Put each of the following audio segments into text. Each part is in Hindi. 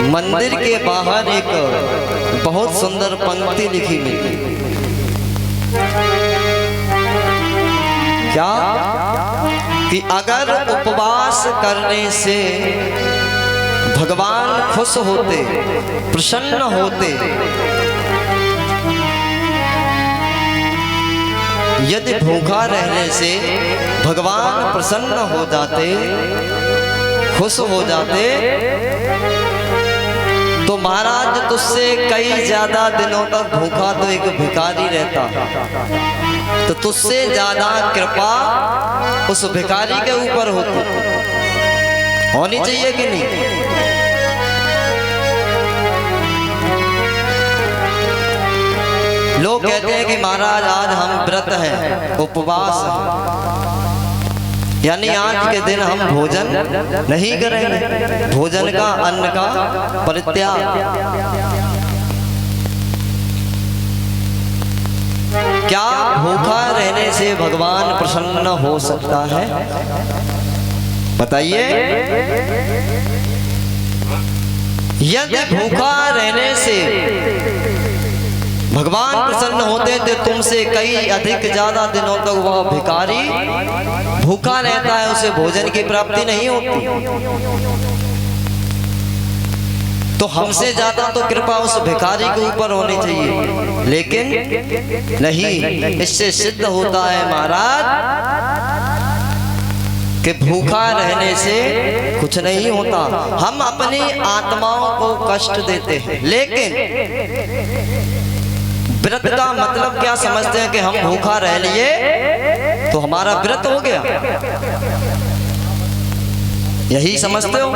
मंदिर के बाहर एक बहुत सुंदर पंक्ति लिखी मिली। क्या कि अगर उपवास करने से भगवान खुश होते, प्रसन्न होते, यदि भूखा रहने से भगवान प्रसन्न हो जाते, खुश हो जाते, तो महाराज तुझसे कई ज्यादा दिनों तक भूखा तो एक भिखारी रहता, तो तुझसे ज्यादा कृपा उस भिखारी के ऊपर होनी चाहिए कि नहीं? लोग कहते हैं कि महाराज आज हम व्रत हैं, उपवास हैं, यानी आज के दिन हम भोजन नहीं करेंगे, भोजन का, अन्न का परित्याग। क्या भूखा रहने से भगवान प्रसन्न हो सकता है? बताइए। यदि भूखा रहने से भगवान प्रसन्न होते थे तुमसे कई अधिक ज्यादा दिनों तक वह भिखारी भूखा रहता है, उसे भोजन की प्राप्ति नहीं होती, तो हमसे ज्यादा तो कृपा उस भिखारी के ऊपर होनी चाहिए, लेकिन नहीं। इससे सिद्ध होता है महाराज कि भूखा रहने से कुछ नहीं होता। हम अपनी आत्माओं को कष्ट देते हैं, लेकिन व्रत का मतलब क्या समझते हैं कि हम भूखा रह लिए तो हमारा व्रत हो गया, यही समझते हो?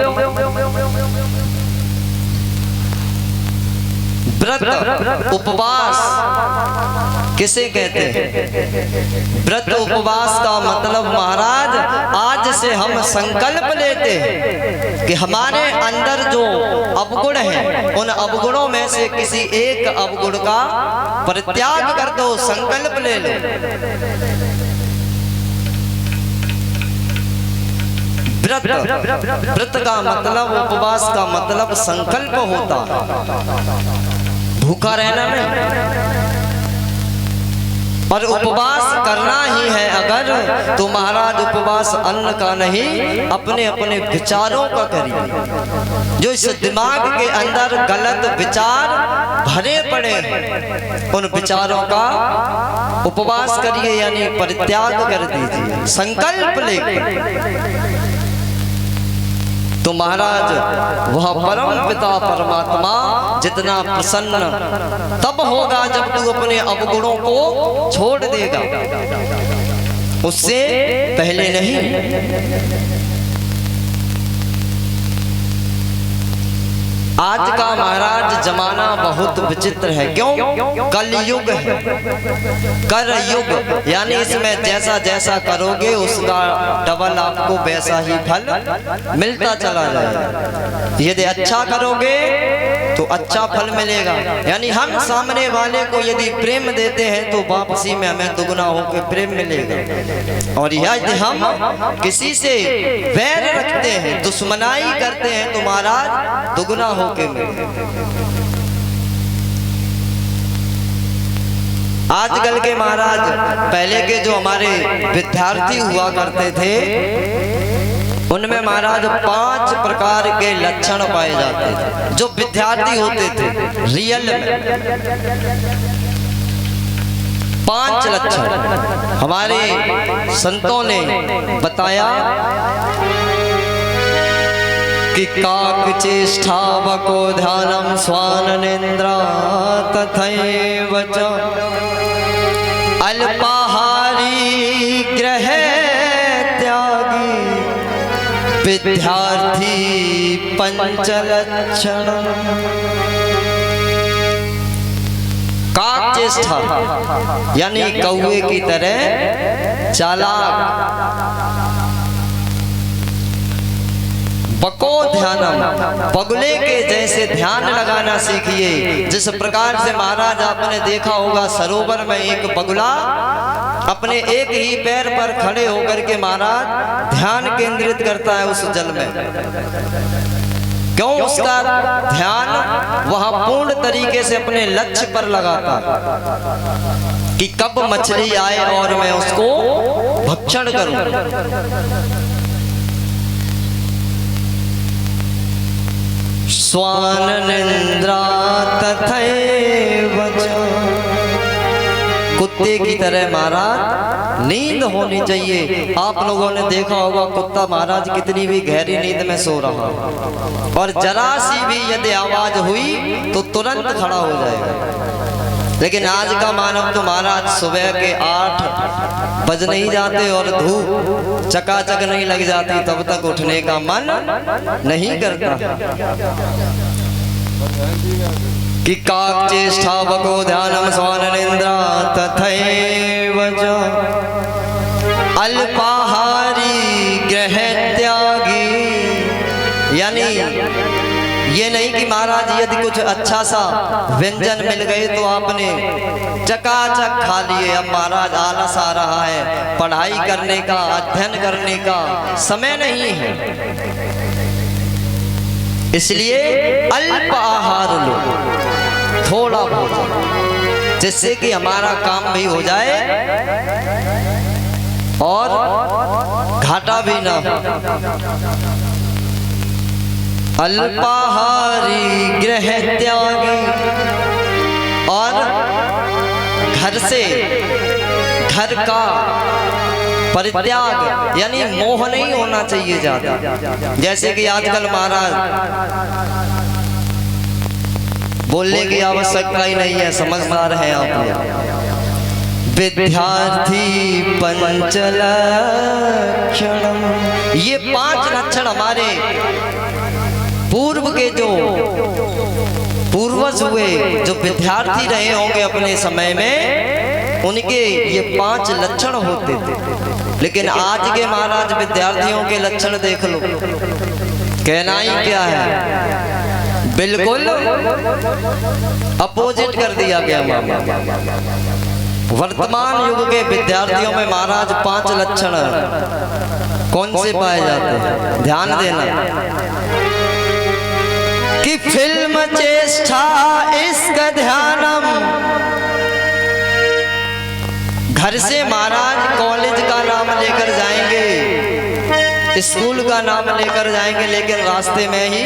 व्रत उपवास किसे कहते हैं? व्रत उपवास का मतलब महाराज आज से हम संकल्प लेते हैं कि हमारे अंदर जो अवगुण हैं उन अवगुणों में से किसी एक अवगुण का परित्याग कर दो, संकल्प ले लो। व्रत का मतलब, उपवास का मतलब संकल्प होता, भूखा रहना नहीं। और उपवास करना ही है अगर, तो महाराज उपवास अन्न का नहीं, अपने अपने विचारों का करिए। जो इस दिमाग के अंदर गलत विचार भरे पड़े हैं उन विचारों का उपवास करिए, यानी परित्याग कर दीजिए, संकल्प लेकर। तो महाराज वह परम पिता परमात्मा जितना प्रसन्न तब होगा जब तू अपने अवगुणों को छोड़ देगा, उससे पहले नहीं। आज का महाराज जमाना बहुत विचित्र है। क्यों? कलयुग है, कर युग, यानी इसमें जैसा जैसा करोगे उसका डबल आपको वैसा ही फल मिलता चला जाएगा। यदि अच्छा करोगे तो अच्छा फल मिलेगा, यानी हम सामने वाले को यदि प्रेम देते हैं तो वापसी में हमें दुगना होकर प्रेम मिलेगा। और यदि हम किसी से वैर रखते हैं, दुश्मनाई करते हैं, तो महाराज दुगना होके मिलेगा। आजकल के महाराज, पहले के जो हमारे विद्यार्थी हुआ करते थे उनमें महाराज 5 प्रकार के लक्षण पाए जाते थे। जो विद्यार्थी होते थे रियल में 5 लक्षण हमारे संतों ने बताया कि काक चेष्टा वको ध्यानम स्वान निंद्रा तथैव च अल्पाहारी ग्रह त्यागी विद्यार्थी पंचलक्षण। काक चेष्टा यानी कौवे की तरह चालाक, बको ध्यानम, बगुले के जैसे ध्यान लगाना सीखिए। जिस प्रकार से महाराज आपने देखा होगा सरोवर में एक बगुला अपने एक ही पैर पर खड़े होकर के महाराज ध्यान केंद्रित करता है उस जल में। क्यों उसका ध्यान वह पूर्ण तरीके से अपने लक्ष्य पर लगाता कि कब मछली आए और मैं उसको भक्षण करूं। स्वान निंद्रा तथैव च, कुत्ते की तरह महाराज नींद होनी चाहिए। आप लोगों ने देखा होगा कुत्ता महाराज कितनी भी गहरी नींद में सो रहा और जरा सी भी यदि आवाज हुई तो तुरंत खड़ा हो जाएगा। लेकिन आज का मानव तो महाराज सुबह के 8 बज नहीं जाते और धूप चकाचक नहीं लग जाती तब तक उठने का मन नहीं करता। कि काक चेष्टा बको ध्यानम स्वाननिंद्रा तथैव च, अल्पाहारी ग्रह त्यागी। यानी ये नहीं कि महाराज यदि कुछ अच्छा सा व्यंजन मिल गए तो आपने चकाचक खा लिए, अब महाराज आलस आ रहा है, पढ़ाई करने का अध्ययन करने का समय नहीं है, इसलिए अल्प आहार लो, थोड़ा भोजन, जिससे कि हमारा काम भी हो जाए और घाटा भी ना हो। अल्पाहारी गृह त्यागी, और घर से घर का परित्याग, यानी मोह नहीं होना चाहिए ज्यादा। जैसे कि आजकल महाराज बोलने की आवश्यकता ही नहीं है, समझदार है आप। विद्यार्थी पंच लक्षण, ये 5 लक्षण हमारे पूर्व के जो पूर्वज हुए, जो विद्यार्थी रहे होंगे अपने समय में, उनके ये 5 लक्षण होते थे। लेकिन आज के महाराज विद्यार्थियों के लक्षण देख लो, कहना ही क्या है, बिल्कुल अपोजिट कर दिया गया। वर्तमान युग के विद्यार्थियों में महाराज 5 लक्षण कौन से पाए जाते हैं, ध्यान देना। कि फिल्म चेष्टा इसका ध्यानम, घर से महाराज कॉलेज का नाम लेकर जाएंगे, स्कूल का नाम लेकर जाएंगे, लेकिन रास्ते में ही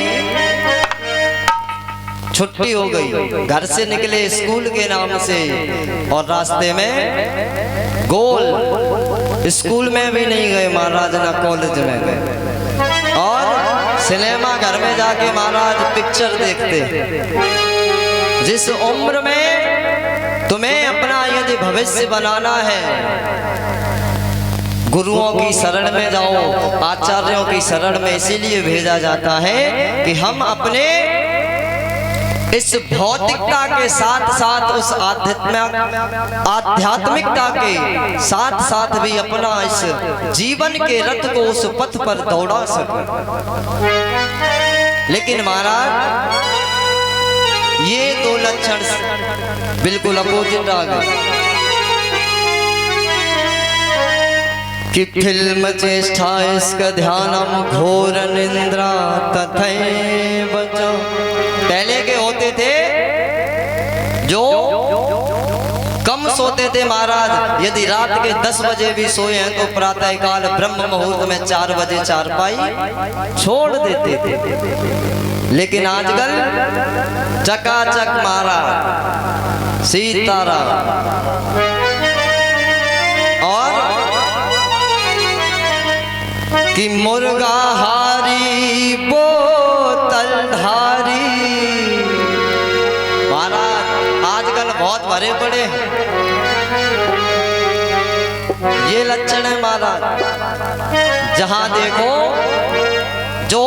छुट्टी हो गई। घर से निकले स्कूल के नाम से और रास्ते में गोल, स्कूल में भी नहीं गए महाराज, ना कॉलेज में गए, और सिनेमा घर में जाके महाराज पिक्चर देखते। जिस उम्र में तुम्हें अपना यदि भविष्य बनाना है, गुरुओं की शरण में जाओ, आचार्यों की शरण में इसीलिए भेजा जाता है कि हम अपने इस भौतिकता के साथ साथ उस आध्यात्मिकता के साथ साथ भी अपना इस जीवन के रथ को उस पथ पर दौड़ा सके। लेकिन महाराज ये 2 लक्षण बिल्कुल अपोजिट आ गए। कि फिल्म चेष्टा इसका ध्यानम घोर निंद्रा तथैव च, पहले के होते थे जो कम सोते थे महाराज, यदि रात के 10 बजे भी सोए हैं तो प्रातः काल ब्रह्म मुहूर्त में 4 बजे चारपाई छोड़ देते थे। लेकिन आजकल चकाचक महाराज सीताराम, और कि मुर्गा हारी बोतल धारी, महाराज आजकल बहुत भरे पड़े ये लक्षण है महाराज। जहां देखो जो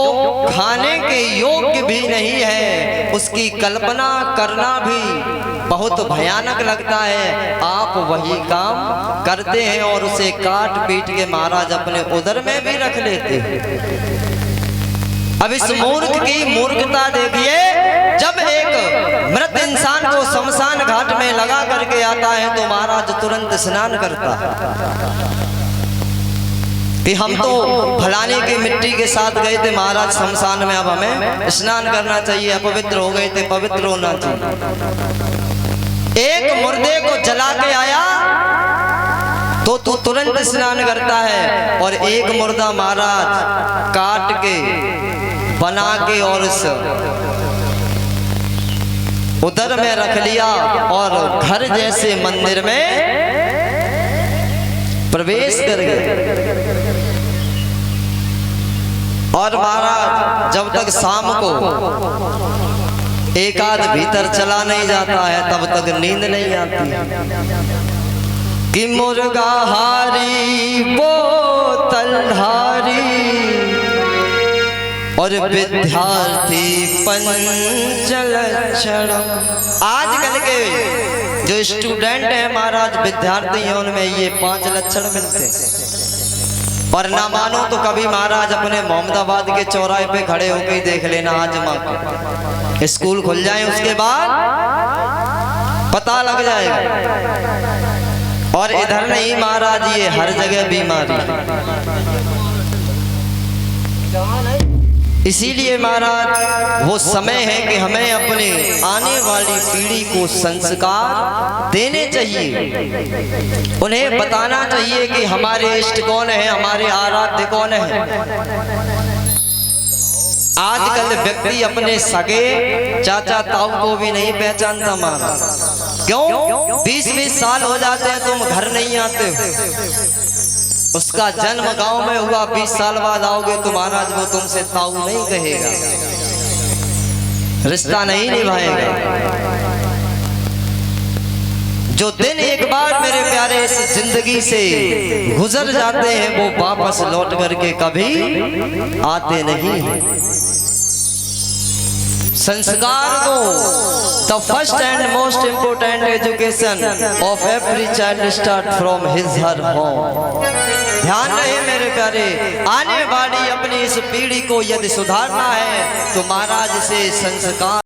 खाने के योग्य भी नहीं है उसकी कल्पना करना भी बहुत भयानक लगता है, आप वही काम करते हैं और उसे काट पीट के महाराज अपने उदर में भी रख लेते हैं। अब इस मूर्ख की मूर्खता देखिए, जब एक मृत इंसान को शमशान घाट में लगा करके आता है तो महाराज तुरंत स्नान करता है। कि हम तो फलाने की मिट्टी के साथ गए थे महाराज शमशान में, अब हमें स्नान करना चाहिए, अपवित्र हो गए थे, पवित्र होना चाहिए। एक मुर्दे को जला के आया तो तू तुरंत स्नान करता है, और एक मुर्दा महाराज काट के बना के और उधर में रख लिया और घर जैसे मंदिर में प्रवेश कर गए। और महाराज जब तक शाम को एक आध भीतर चला नहीं जाता है तब तक नींद नहीं आती। कि मुर्गा हारी बोतल हारी और विद्यार्थी पंचल क्षण। आजकल के जो स्टूडेंट है महाराज, विद्यार्थी हैं, उनमें ये 5 लक्षण मिलते हैं। और ना मानो तो कभी महाराज अपने मोहम्मदाबाद के चौराहे पे खड़े होकर ही देख लेना, आजमा के स्कूल खुल जाए उसके बाद पता लग जाएगा। और इधर नहीं महाराज, ये हर जगह बीमारी। इसीलिए महाराज वो समय है कि हमें अपने आने वाली पीढ़ी को संस्कार देने चाहिए, उन्हें बताना चाहिए कि हमारे इष्ट कौन है, हमारे आराध्य कौन है। आजकल व्यक्ति अपने सगे चाचा ताऊ को भी नहीं पहचानता महाराज। क्यों? 20-20 साल हो जाते हैं तुम घर नहीं आते हो। उसका जन्म गांव में हुआ, 20 साल बाद आओगे तो महाराज वो तुमसे ताऊ नहीं कहेगा, रिश्ता नहीं निभाएगा। जो दिन एक बार मेरे प्यारे इस जिंदगी से गुजर जाते हैं वो वापस लौट करके कभी आते नहीं हैं। संस्कार को the first and most important education of every child start from his her home. ध्यान रहे मेरे प्यारे, आने वाली अपनी इस पीढ़ी को यदि सुधारना है तो महाराज से संस्कार